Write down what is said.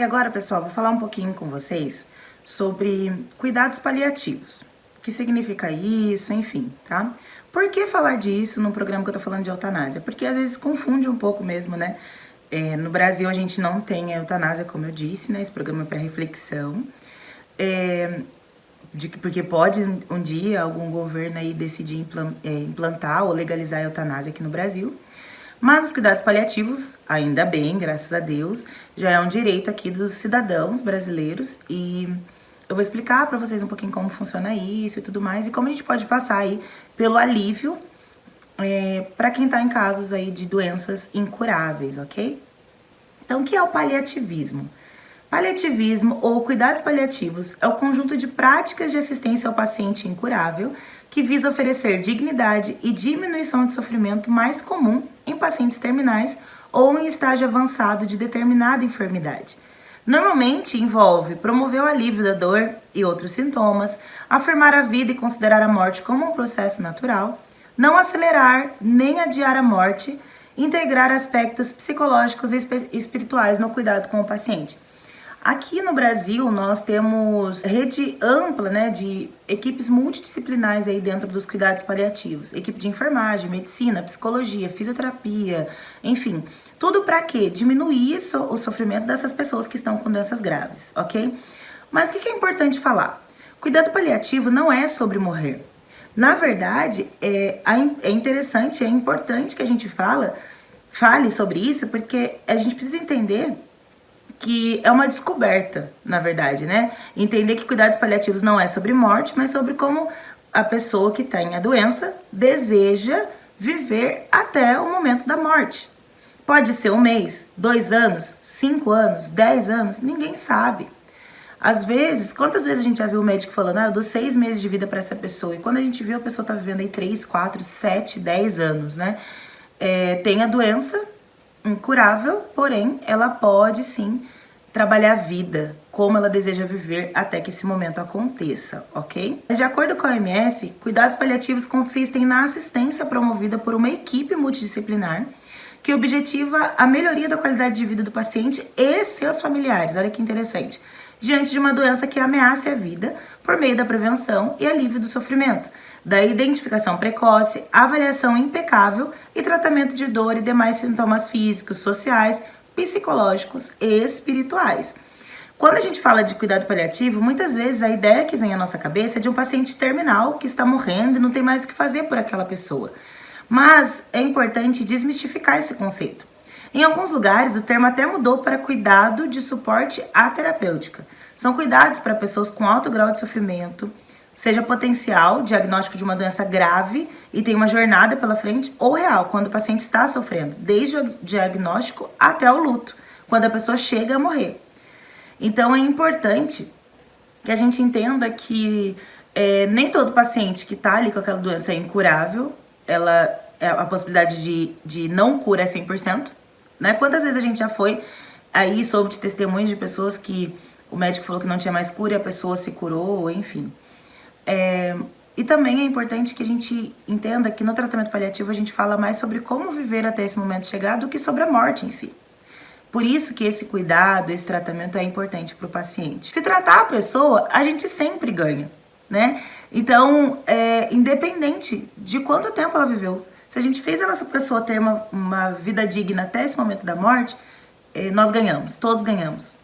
agora, pessoal, vou falar um pouquinho com vocês sobre cuidados paliativos. O que significa isso, enfim, tá? Por que falar disso no programa que eu tô falando de eutanásia? Porque às vezes confunde um pouco mesmo, né? No Brasil a gente não tem a eutanásia, como eu disse, né? Esse programa é para reflexão. Porque pode um dia algum governo aí decidir implantar ou legalizar a eutanásia aqui no Brasil. Mas os cuidados paliativos, ainda bem, graças a Deus, já é um direito aqui dos cidadãos brasileiros e eu vou explicar para vocês um pouquinho como funciona isso e tudo mais e como a gente pode passar aí pelo alívio para quem tá em casos aí de doenças incuráveis, ok? Então, o que é o paliativismo? Paliativismo ou cuidados paliativos é o conjunto de práticas de assistência ao paciente incurável que visa oferecer dignidade e diminuição de sofrimento mais comum em pacientes terminais ou em estágio avançado de determinada enfermidade. Normalmente envolve promover o alívio da dor e outros sintomas, afirmar a vida e considerar a morte como um processo natural, não acelerar nem adiar a morte, integrar aspectos psicológicos e espirituais no cuidado com o paciente. Aqui no Brasil, nós temos rede ampla, né, de equipes multidisciplinares aí dentro dos cuidados paliativos. Equipe de enfermagem, medicina, psicologia, fisioterapia, enfim. Tudo para quê? Diminuir o sofrimento dessas pessoas que estão com doenças graves, ok? Mas o que é importante falar? Cuidado paliativo não é sobre morrer. Na verdade, é interessante, é importante que a gente fale sobre isso, porque a gente precisa entender que é uma descoberta, na verdade, né? Entender que cuidados paliativos não é sobre morte, mas sobre como a pessoa que tem a doença deseja viver até o momento da morte. Pode ser 1 mês, 2 anos, 5 anos, 10 anos, ninguém sabe. Às vezes, quantas vezes a gente já viu o médico falando, eu dou 6 meses de vida para essa pessoa, e quando a gente viu, a pessoa tá vivendo aí 3, 4, 7, 10 anos, né? Tem a doença incurável, porém, ela pode sim trabalhar a vida como ela deseja viver até que esse momento aconteça, ok? De acordo com a OMS, cuidados paliativos consistem na assistência promovida por uma equipe multidisciplinar que objetiva a melhoria da qualidade de vida do paciente e seus familiares, olha que interessante, diante de uma doença que ameace a vida por meio da prevenção e alívio do sofrimento, da identificação precoce, avaliação impecável e tratamento de dor e demais sintomas físicos, sociais, psicológicos e espirituais. Quando a gente fala de cuidado paliativo, muitas vezes a ideia que vem à nossa cabeça é de um paciente terminal que está morrendo e não tem mais o que fazer por aquela pessoa. Mas é importante desmistificar esse conceito. Em alguns lugares, o termo até mudou para cuidado de suporte à terapêutica. São cuidados para pessoas com alto grau de sofrimento, seja potencial, diagnóstico de uma doença grave e tem uma jornada pela frente, ou real, quando o paciente está sofrendo, desde o diagnóstico até o luto, quando a pessoa chega a morrer. Então é importante que a gente entenda que nem todo paciente que está ali com aquela doença é incurável, a possibilidade de não cura é 100%, né? Quantas vezes a gente já foi aí, soube de testemunhos de pessoas que o médico falou que não tinha mais cura e a pessoa se curou, enfim. E também é importante que a gente entenda que no tratamento paliativo a gente fala mais sobre como viver até esse momento chegar do que sobre a morte em si. Por isso que esse cuidado, esse tratamento é importante para o paciente. Se tratar a pessoa, a gente sempre ganha, né? Então, independente de quanto tempo ela viveu, se a gente fez essa pessoa ter uma vida digna até esse momento da morte, nós ganhamos, todos ganhamos.